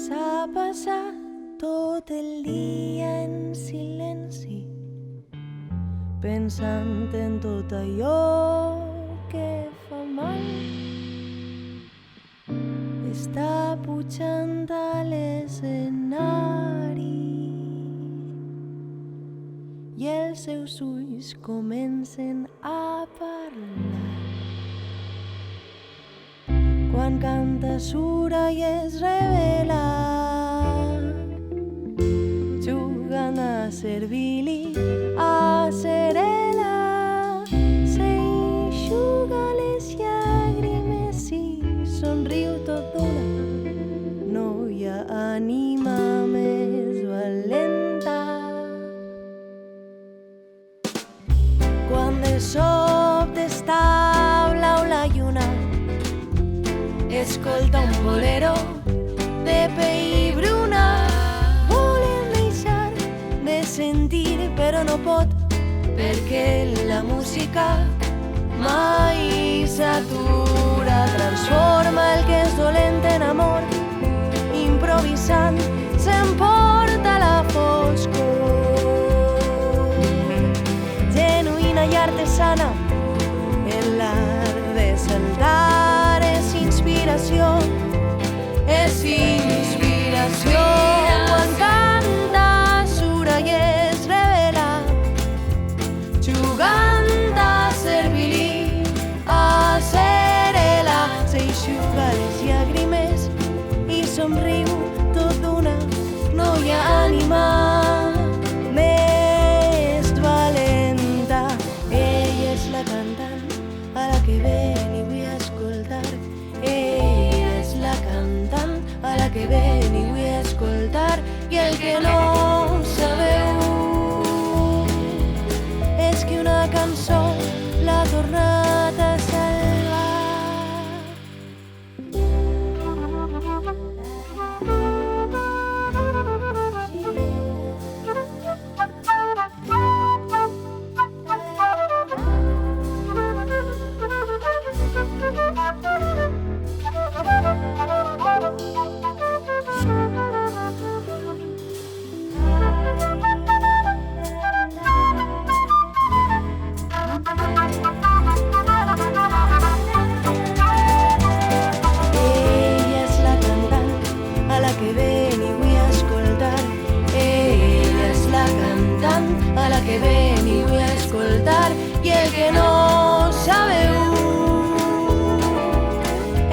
S'ha passat tot el dia en silenci, pensant en tot allò que fa mal. Està pujant a l'escenari i els seus ulls comencen a parlar. Quan canta sura i es revela, jugant a ser Billy, a ser Ella, s'enxuga les llàgrimes i somriu tot d'una. No hi ha ànima més valenta. Quan de sobte està blau la lluna, escolta un bolero de pell bruna. Volen deixar de sentir però no pot, perquè la música mai s'atura. Transforma el que és dolent en amor, improvisant s'emporta la foscor. Genuïna i artesana, en l'art de saltar és inspiració, és inspiració. Quan canta sura i es revela, jugant a ser Billy, a ser Ella, s'enxuga les llàgrimes i somriu tot d'una. No hi ha ànima més valenta. Ella és la cantant a la que ven i vull escoltar. Ella és la cantant a la que ven i vull escoltar. I el que no sabeu és que una cançó l'ha tornat a salvar. Que ven i vull escoltar. I el que no sabeu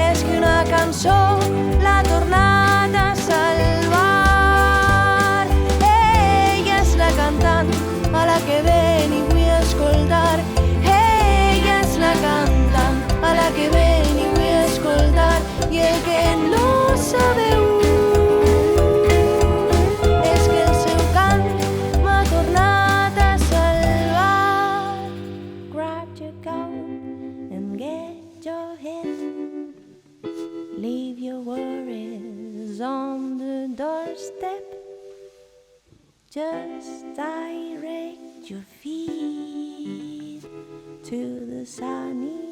és que una cançó l'ha tornat a salvar. Ella és la cantant a la que ven i vull escoltar. Ella és la cantant a la que ven i vull escoltar. I el que no sabeu leave your worries on the doorstep. Just direct your feet to the sunny